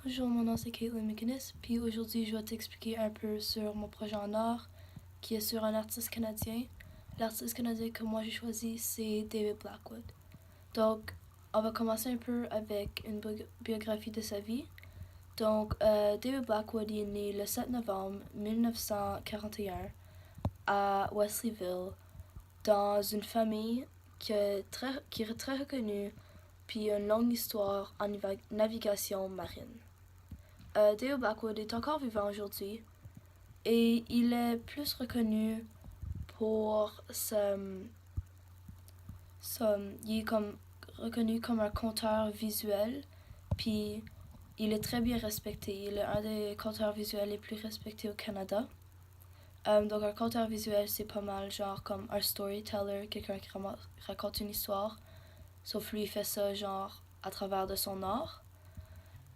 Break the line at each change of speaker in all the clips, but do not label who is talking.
Bonjour, mon nom c'est Caitlin McInnes, puis aujourd'hui je vais t'expliquer un peu sur mon projet en art qui est sur un artiste canadien. L'artiste canadien que moi j'ai choisi c'est David Blackwood. Donc, on va commencer un peu avec une biographie de sa vie. Donc, David Blackwood est né le 7 novembre 1941 à Wesleyville dans une famille qui est très reconnue puis une longue histoire en navigation marine. David Blackwood est encore vivant aujourd'hui et il est plus reconnu pour il est reconnu comme un conteur visuel, puis il est très bien respecté. Il est un des conteurs visuels les plus respectés au Canada. Donc un conteur visuel, c'est pas mal genre comme un storyteller, quelqu'un qui raconte une histoire, sauf lui il fait ça genre à travers de son art.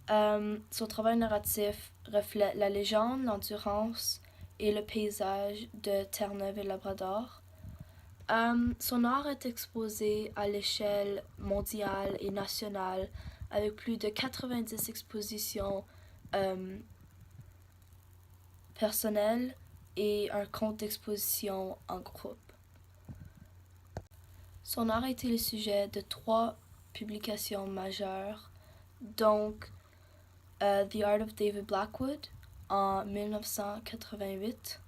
Son travail narratif reflète la légende, l'endurance et le paysage de Terre-Neuve et Labrador. Son art est exposé à l'échelle mondiale et nationale avec plus de 90 expositions personnelles et un compte d'exposition en groupe. Son art a été le sujet de 3 publications majeures, donc The Art of David Blackwood en 1988,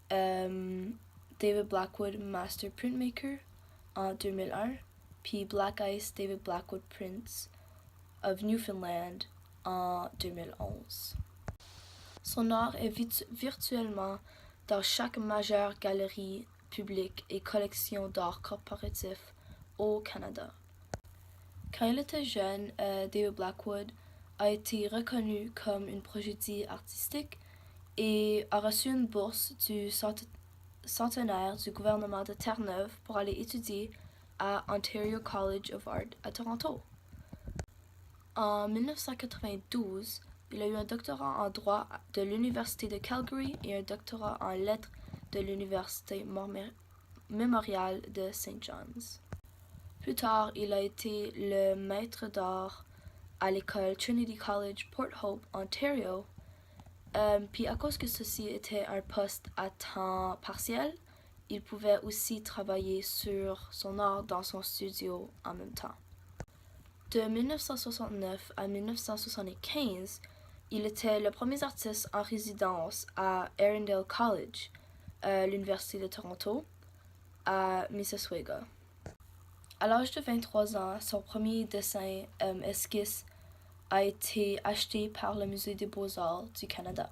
David Blackwood Master Printmaker en 2001, puis Black Ice David Blackwood Prints of Newfoundland en 2011. Son art est virtuellement dans chaque majeure galerie publique et collection d'art corporatif au Canada. Quand il était jeune, David Blackwood a été reconnu comme une prodigie artistique et a reçu une bourse du centenaire du gouvernement de Terre-Neuve pour aller étudier à Ontario College of Art à Toronto. En 1992, il a eu un doctorat en droit de l'Université de Calgary et un doctorat en lettres de l'Université Memorial de St. John's. Plus tard, il a été le maître d'art à l'école Trinity College, Port Hope, Ontario. Puis à cause que ceci était un poste à temps partiel, il pouvait aussi travailler sur son art dans son studio en même temps. De 1969 à 1975, il était le premier artiste en résidence à Arundel College, l'Université de Toronto, à Mississauga. À l'âge de 23 ans, son premier dessin esquisse a été acheté par le Musée des Beaux-Arts du Canada.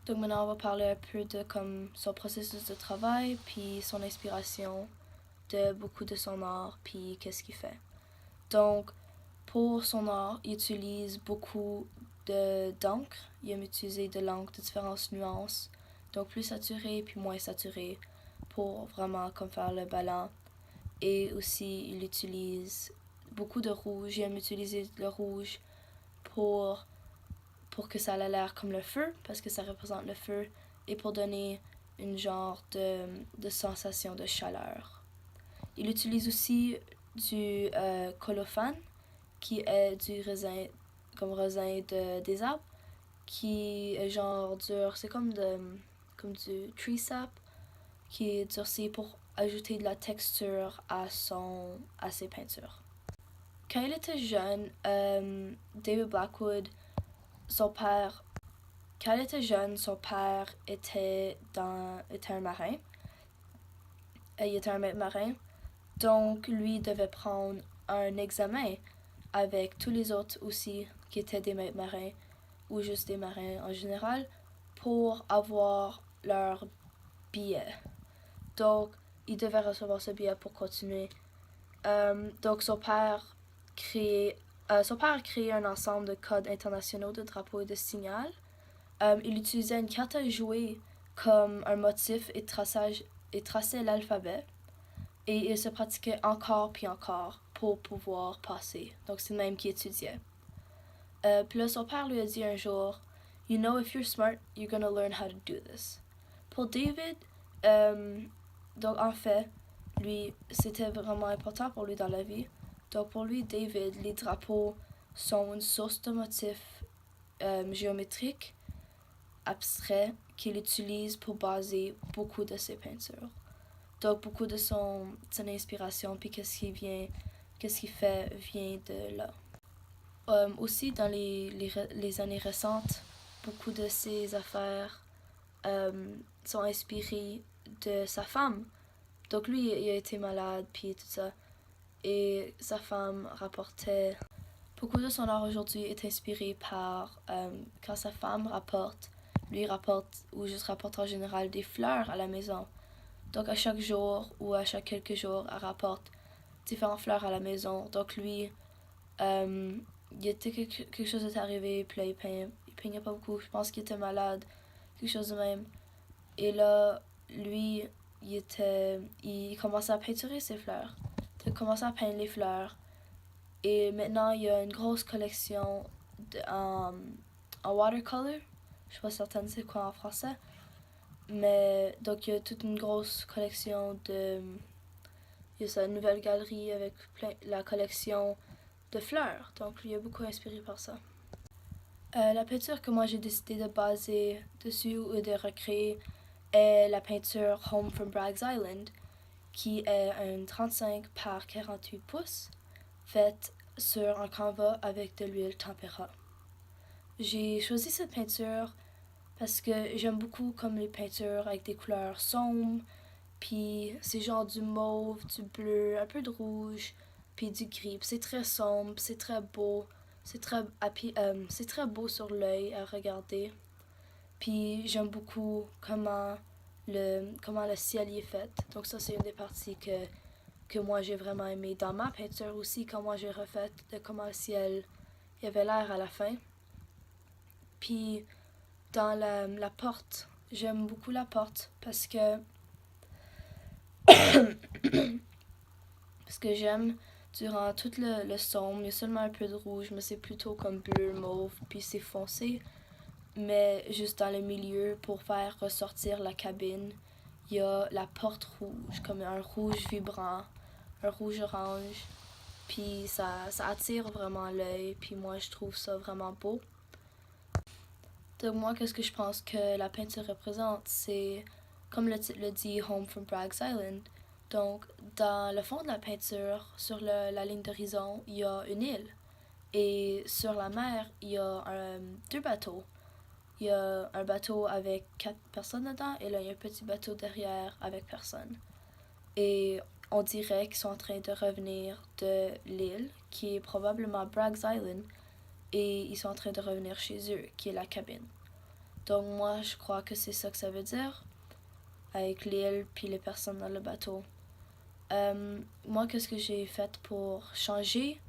Donc maintenant, on va parler un peu de comme son processus de travail, puis son inspiration de beaucoup de son art, puis qu'est-ce qu'il fait. Donc, pour son art, il utilise beaucoup d'encre. Il aime utiliser de l'encre de différentes nuances, donc plus saturée puis moins saturée, pour vraiment comme faire le ballon. Et aussi, il utilise beaucoup de rouge. Il aime utiliser le rouge pour que ça ait l'air comme le feu, parce que ça représente le feu, et pour donner une genre de sensation de chaleur. Il utilise aussi du colophane, qui est du raisin, comme raisin des arbres, qui est genre dur, c'est comme du tree sap, qui est durci pour ajouter de la texture à ses peintures. Quand il était jeune, David Blackwood, quand il était jeune, son père était un marin. Il était un maître marin, donc lui devait prendre un examen avec tous les autres aussi qui étaient des maîtres marins ou juste des marins en général pour avoir leur billet. Donc, il devait recevoir ce billet pour continuer. Donc, son père a créé un ensemble de codes internationaux de drapeaux et de signals. Il utilisait une carte à jouer comme un motif et traçait l'alphabet. Et il se pratiquait encore puis encore pour pouvoir passer. Donc, c'est le même qui étudiait. Puis là, son père lui a dit un jour, "You know, if you're smart, you're gonna learn how to do this." Pour David, donc en fait, lui, c'était vraiment important pour lui dans la vie. Donc pour lui, David, les drapeaux sont une source de motifs géométriques abstraits qu'il utilise pour baser beaucoup de ses peintures. Donc beaucoup de son inspiration puis qu'est-ce qu'il fait vient de là. Aussi dans les années récentes, beaucoup de ses affaires sont inspirées de sa femme. Donc lui, il a été malade puis tout ça. Et sa femme rapportait... Beaucoup de son art aujourd'hui est inspiré par quand sa femme rapporte, lui rapporte, ou juste rapporte en général des fleurs à la maison. Donc à chaque jour ou à chaque quelques jours, elle rapporte différentes fleurs à la maison. Donc lui, il était quelque chose est arrivé, puis là il peignait pas beaucoup. Je pense qu'il était malade, quelque chose de même. Et là, lui, il commençait à peinturer ses fleurs. Il commençait à peindre les fleurs. Et maintenant, il y a une grosse collection en watercolor. Je suis pas certaine c'est quoi en français. Mais donc, il y a toute une grosse collection de... Il y a sa nouvelle galerie avec la collection de fleurs. Donc, lui est beaucoup inspiré par ça. La peinture que moi j'ai décidé de baser dessus ou de recréer est la peinture Home from Bragg's Island, qui est un 35 par 48 pouces, faite sur un canvas avec de l'huile tempéra. J'ai choisi cette peinture parce que j'aime beaucoup comme les peintures avec des couleurs sombres, puis c'est genre du mauve, du bleu, un peu de rouge, puis du gris. C'est très sombre, c'est très beau, c'est très beau sur l'œil à regarder. Puis j'aime beaucoup comment le ciel y est fait. Donc ça, c'est une des parties que moi j'ai vraiment aimé. Dans ma peinture aussi, quand moi j'ai refait de comment le ciel y avait l'air à la fin. Puis dans la porte, j'aime beaucoup la porte parce que j'aime durant tout le sombre, il y a seulement un peu de rouge, mais c'est plutôt comme bleu, mauve, puis c'est foncé. Mais juste dans le milieu, pour faire ressortir la cabine, il y a la porte rouge, comme un rouge vibrant, un rouge orange. Puis ça attire vraiment l'œil, puis moi je trouve ça vraiment beau. Donc moi, qu'est-ce que je pense que la peinture représente? C'est, comme le titre le dit, Home from Bragg's Island. Donc, dans le fond de la peinture, sur la ligne d'horizon, il y a une île. Et sur la mer, il y a deux bateaux. Il y a un bateau avec 4 personnes dedans, et là, il y a un petit bateau derrière avec personne. Et on dirait qu'ils sont en train de revenir de l'île, qui est probablement Bragg's Island, et ils sont en train de revenir chez eux, qui est la cabine. Donc moi, je crois que c'est ça que ça veut dire, avec l'île puis les personnes dans le bateau. Moi, qu'est-ce que j'ai fait pour changer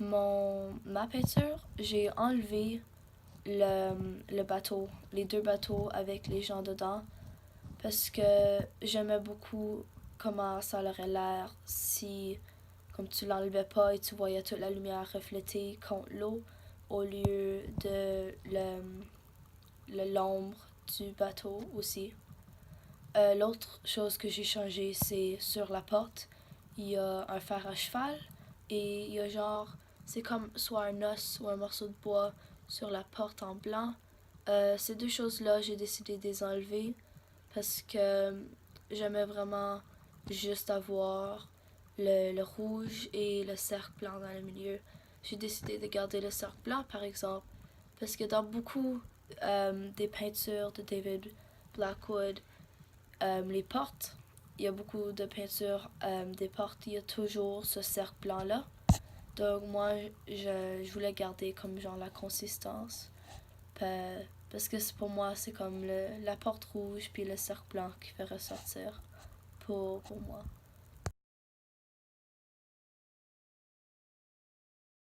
ma peinture? J'ai enlevé le bateau, les deux bateaux avec les gens dedans, parce que j'aimais beaucoup comment ça aurait l'air si, comme tu l'enlevais pas et tu voyais toute la lumière reflétée contre l'eau, au lieu de l'ombre du bateau aussi. L'autre chose que j'ai changé, c'est sur la porte, il y a un fer à cheval et il y a genre, c'est comme soit un os ou un morceau de bois sur la porte en blanc. Ces deux choses-là, j'ai décidé de les enlever parce que j'aimais vraiment juste avoir le rouge et le cercle blanc dans le milieu. J'ai décidé de garder le cercle blanc, par exemple, parce que dans beaucoup des peintures de David Blackwood, les portes, il y a beaucoup de peintures des portes, il y a toujours ce cercle blanc-là. Donc moi, je voulais garder comme genre la consistance. Parce que pour moi, c'est comme la porte rouge puis le cercle blanc qui fait ressortir pour moi.